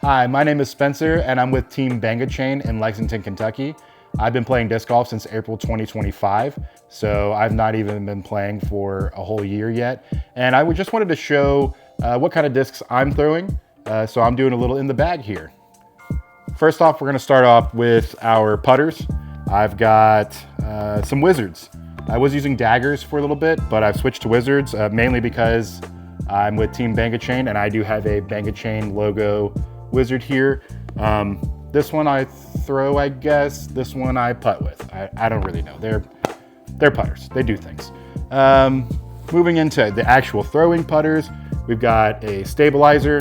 Hi, my name is Spencer and I'm with Team Banga Chain in Lexington, Kentucky. I've been playing disc golf since April 2025, so I've not even been playing for a whole year yet. And I just wanted to show what kind of discs I'm throwing. So I'm doing a little in the bag here. First off, we're gonna start off with our putters. I've got some Wizards. I was using daggers for a little bit, but I've switched to Wizards mainly because I'm with Team Banga Chain and I do have a Banga Chain logo Wizard here. This one I throw, I guess. This one I putt with. I don't really know. They're putters. They do things. Moving into the actual throwing putters, we've got a stabilizer.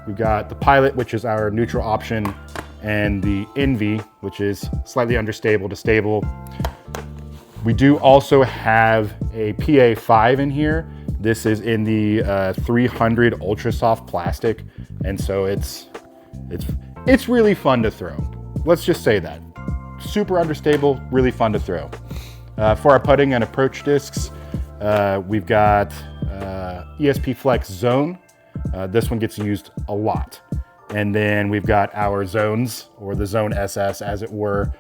We've got the Pilot, which is our neutral option, and the Envy, which is slightly understable to stable. We do also have a PA5 in here. This is in the 300 Ultra Soft plastic, and so it's really fun to throw. Let's just say that. Super understable, really fun to throw. For our putting and approach discs, we've got ESP Flex Zone. This one gets used a lot. And then we've got our Zones, or the Zone SS as it were.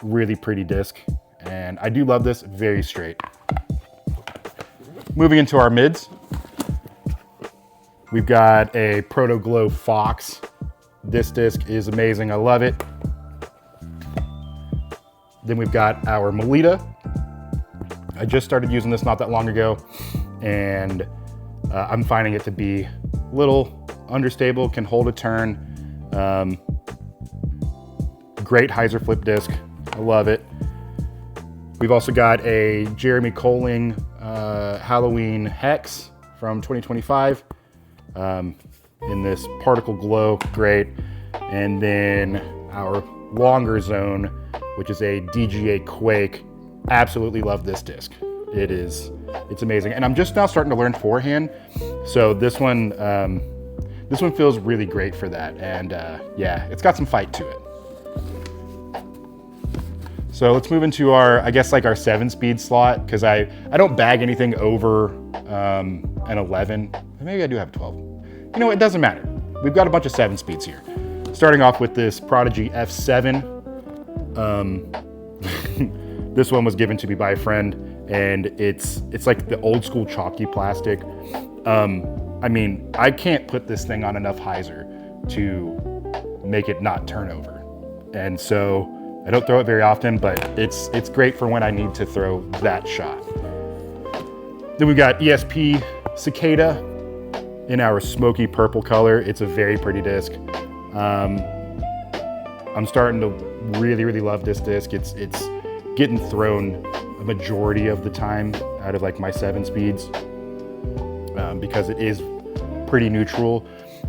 Really pretty disc. And I do love this, very straight. Moving into our mids, we've got a Proto Glow Fox. This disc is amazing, I love it. Then we've got our Melita. I just started using this not that long ago, and I'm finding it to be a little understable, can hold a turn. Great hyzer flip disc, I love it. We've also got a Jeremy Colling Halloween Hex from 2025 in this Particle Glow, great. And then our longer zone, which is a DGA Quake. Absolutely love this disc. It's amazing. And I'm just now starting to learn forehand. So this one feels really great for that. And yeah, it's got some fight to it. So let's move into our, I guess like our 7-speed slot, because I don't bag anything over an 11. Maybe I do have 12. You know, it doesn't matter. We've got a bunch of 7-speeds here. Starting off with this Prodigy F7. This one was given to me by a friend, and it's like the old school chalky plastic. I mean, I can't put this thing on enough hyzer to make it not turn over. And so I don't throw it very often, but it's great for when I need to throw that shot. Then we've got ESP Cicada in our smoky purple color. It's a very pretty disc. I'm starting to really love this disc. It's getting thrown a majority of the time out of like my 7 speeds because it is pretty neutral,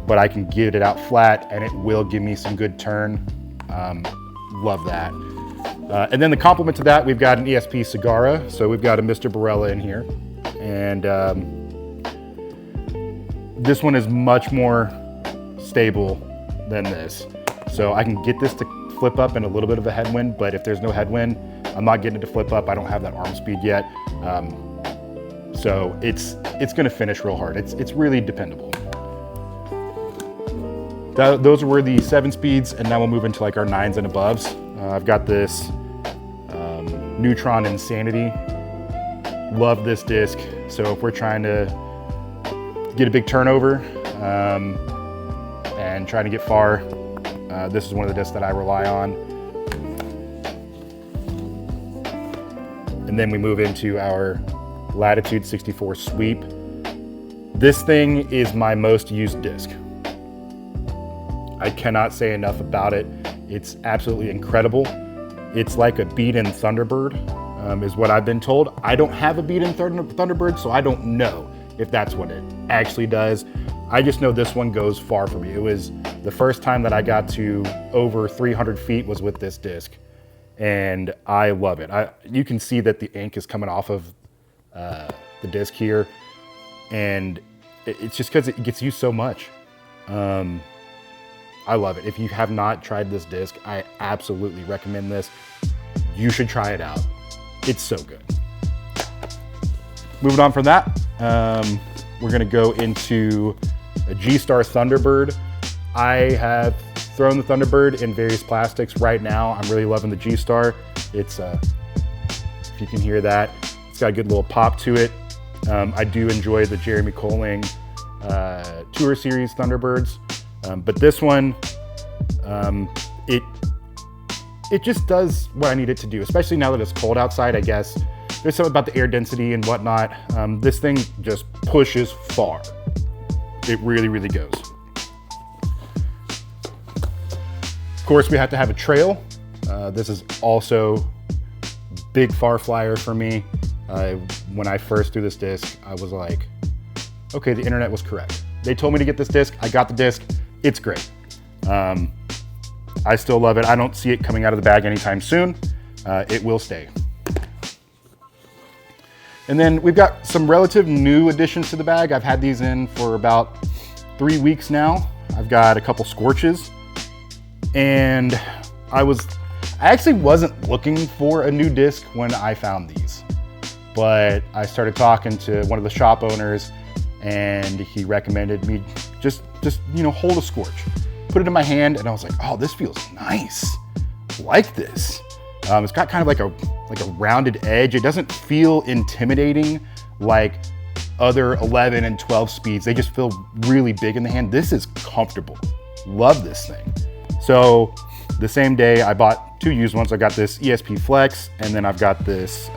but I can get it out flat and it will give me some good turn. Love that. And then the complement to that, we've got an ESP Sagara. So we've got a Mr. Barella in here. And this one is much more stable than this. So I can get this to flip up in a little bit of a headwind, but if there's no headwind, I'm not getting it to flip up. I don't have that arm speed yet. So it's gonna finish real hard. It's really dependable. Those were the 7 speeds, and now we'll move into like our 9s and aboves. I've got this Neutron Insanity. Love this disc. So if we're trying to get a big turnover and trying to get far, this is one of the discs that I rely on. And then we move into our Latitude 64 Sweep. This thing is my most used disc. I cannot say enough about it. It's absolutely incredible. It's like a beat-in Thunderbird, is what I've been told. I don't have a beat-in Thunderbird, so I don't know if that's what it actually does. I just know this one goes far for me. It was the first time that I got to over 300 feet was with this disc, and I love it. You can see that the ink is coming off of the disc here, and it's just because it gets used so much. I love it. If you have not tried this disc, I absolutely recommend this. You should try it out. It's so good. Moving on from that, we're gonna go into a G-Star Thunderbird. I have thrown the Thunderbird in various plastics. Right now, I'm really loving the G-Star. It's, if you can hear that, it's got a good little pop to it. I do enjoy the Jeremy Koling Tour Series Thunderbirds, but this one, it just does what I need it to do, especially now that it's cold outside, I guess. There's something about the air density and whatnot. This thing just pushes far. It really, really goes. Of course, we have to have a trail. This is also big far flyer for me. When I first threw this disc, I was like, okay, the internet was correct. They told me to get this disc. I got the disc. It's great. I still love it. I don't see it coming out of the bag anytime soon. It will stay. And then we've got some relative new additions to the bag. I've had these in for about 3 weeks now. I've got a couple Scorches, and I actually wasn't looking for a new disc when I found these, but I started talking to one of the shop owners, and he recommended me just hold a Scorch, put it in my hand, and I was like, oh, this feels nice. I like this. It's got kind of like a rounded edge. It doesn't feel intimidating like other 11 and 12 speeds. They just feel really big in the hand. This is comfortable. Love this thing. So the same day I bought 2 used ones. I got this ESP Flex, and then I've got this,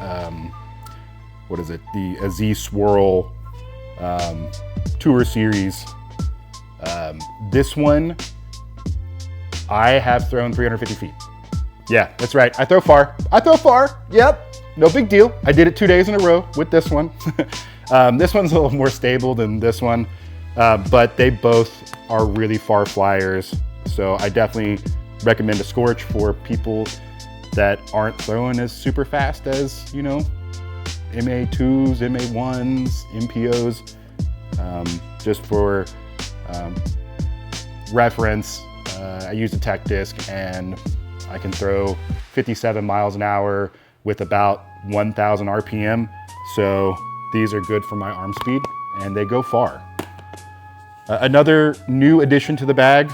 what is it? The AZ Swirl Tour Series. This one, I have thrown 350 feet. Yeah, that's right. I throw far. Yep, no big deal. I did it 2 days in a row with this one. This one's a little more stable than this one, but they both are really far flyers. So I definitely recommend a Scorch for people that aren't throwing as super fast as, MA2s, MA1s, MPOs. Just for reference, I use a Tech disc, and I can throw 57 miles an hour with about 1,000 RPM. So these are good for my arm speed, and they go far. Another new addition to the bag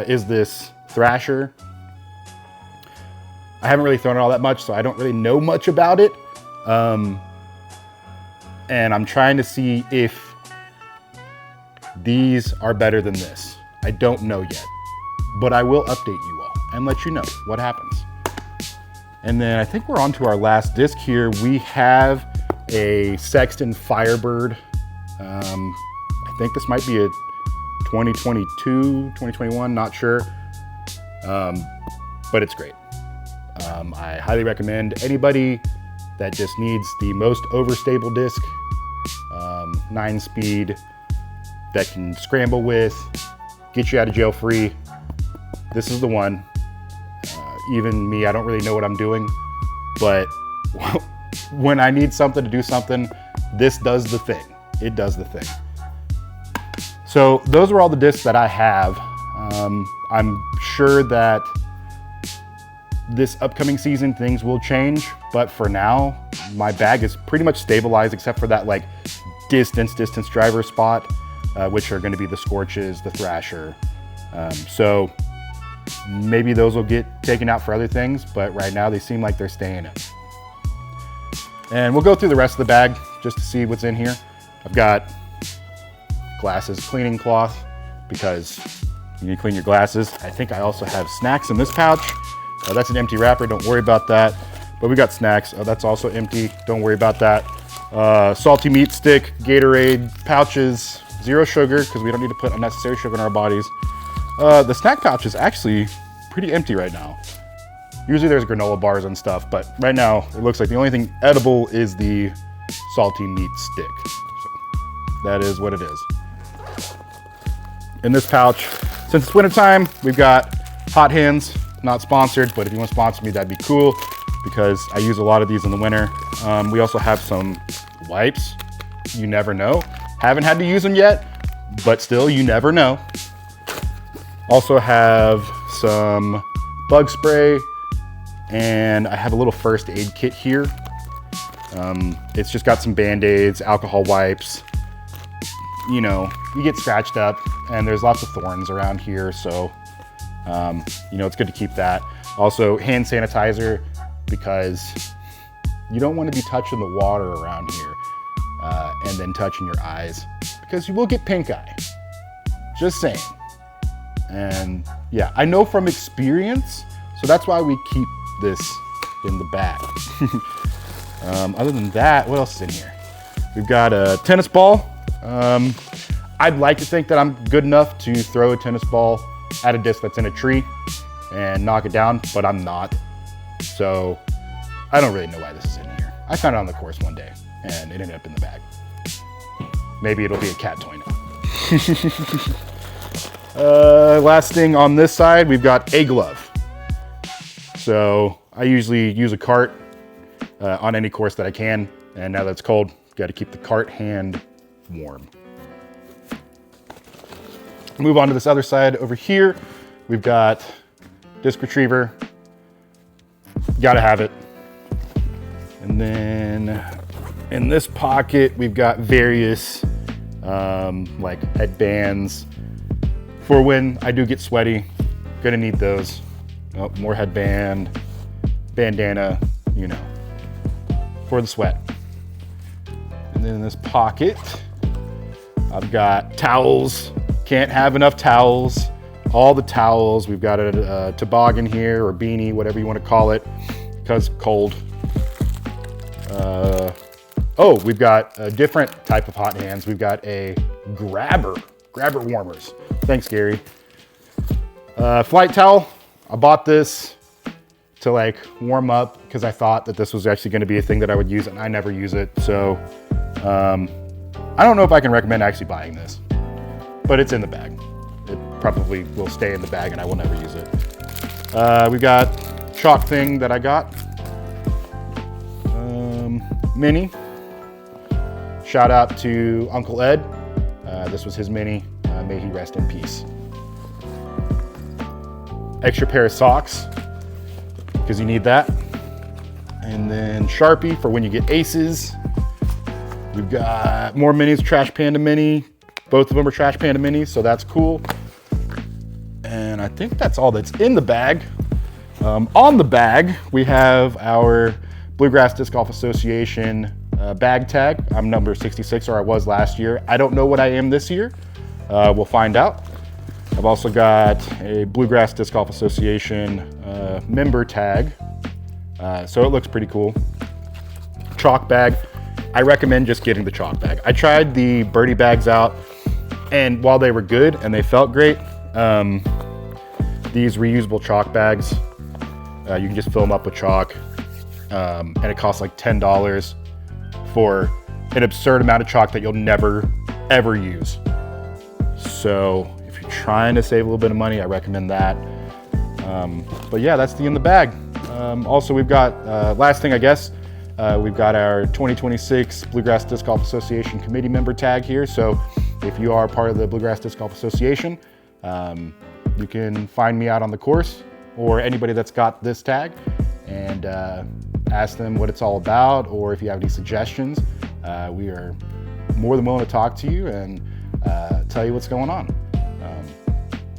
is this Thrasher. I haven't really thrown it all that much, so I don't really know much about it. And I'm trying to see if these are better than this. I don't know yet, but I will update you all and let you know what happens. And then I think we're on to our last disc here. We have a Sexton Firebird. I think this might be a 2022, 2021, not sure. But it's great. I highly recommend anybody that just needs the most overstable disc, 9-speed, that can scramble with, get you out of jail free. This is the one. Even me, I don't really know what I'm doing, but when I need something to do something, this does the thing. It does the thing. So those are all the discs that I have. I'm sure that this upcoming season things will change, but for now, my bag is pretty much stabilized except for that like distance driver spot, which are gonna be the Scorches, the Thrasher. So maybe those will get taken out for other things, but right now they seem like they're staying in. And we'll go through the rest of the bag just to see what's in here. I've got glasses cleaning cloth because you need to clean your glasses. I think I also have snacks in this pouch. That's an empty wrapper, don't worry about that. But we got snacks, that's also empty, don't worry about that. Salty meat stick, Gatorade pouches, 0 sugar because we don't need to put unnecessary sugar in our bodies. The snack pouch is actually pretty empty right now. Usually there's granola bars and stuff, but right now it looks like the only thing edible is the salty meat stick. So that is what it is. In this pouch, since it's wintertime, we've got Hot Hands, not sponsored, but if you want to sponsor me, that'd be cool because I use a lot of these in the winter. We also have some wipes. You never know. Haven't had to use them yet, but still, you never know. Also have some bug spray, and I have a little first aid kit here. It's just got some Band-Aids, alcohol wipes, you know, you get scratched up and there's lots of thorns around here. So, you know, it's good to keep that. Also hand sanitizer, because you don't want to be touching the water around here and then touching your eyes, because you will get pink eye. Just saying. And yeah, I know from experience, so that's why we keep this in the bag. Other than that, what else is in here? We've got a tennis ball. I'd like to think that I'm good enough to throw a tennis ball at a disc that's in a tree and knock it down, but I'm not. So I don't really know why this is in here. I found it on the course one day and it ended up in the bag. Maybe it'll be a cat toy now. Last thing on this side, we've got a glove. So I usually use a cart on any course that I can. And now that it's cold, got to keep the cart hand warm. Move on to this other side over here. We've got disc retriever. Gotta have it. And then in this pocket, we've got various like headbands for when I do get sweaty. Gonna need those. Oh, more headband, bandana, you know, for the sweat. And then in this pocket, I've got towels. Can't have enough towels. All the towels. We've got a toboggan here, or beanie, whatever you want to call it, because cold. Oh, we've got a different type of hot hands. We've got a grabber warmers. Thanks, Gary. Flight towel. I bought this to like warm up because I thought that this was actually going to be a thing that I would use, and I never use it. So I don't know if I can recommend actually buying this, but it's in the bag. It probably will stay in the bag and I will never use it. We've got chalk thing that I got. Mini. Shout out to Uncle Ed. This was his mini. May he rest in peace. Extra pair of socks, because you need that. And then Sharpie for when you get aces. We've got more minis, Trash Panda Mini. Both of them are Trash Panda Minis, so that's cool. And I think that's all that's in the bag. On the bag, we have our Bluegrass Disc Golf Association bag tag. I'm number 66, or I was last year. I don't know what I am this year. We'll find out. I've also got a Bluegrass Disc Golf Association member tag. So it looks pretty cool. Chalk bag. I recommend just getting the chalk bag. I tried the birdie bags out, and while they were good and they felt great, these reusable chalk bags, you can just fill them up with chalk, and it costs like $10 for an absurd amount of chalk that you'll never, ever use. So if you're trying to save a little bit of money, I recommend that. But yeah, that's in the bag. Also, we've got, last thing I guess, we've got our 2026 Bluegrass Disc Golf Association committee member tag here. So if you are part of the Bluegrass Disc Golf Association, you can find me out on the course, or anybody that's got this tag, and ask them what it's all about, or if you have any suggestions. We are more than willing to talk to you and tell you what's going on.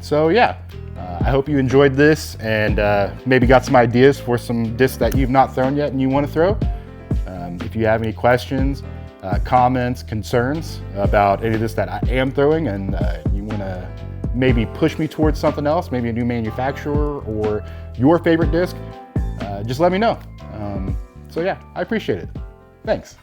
So yeah, I hope you enjoyed this and maybe got some ideas for some discs that you've not thrown yet and you want to throw. If you have any questions, comments, concerns about any of this that I am throwing, and you want to maybe push me towards something else, maybe a new manufacturer or your favorite disc, just let me know. So yeah, I appreciate it. Thanks.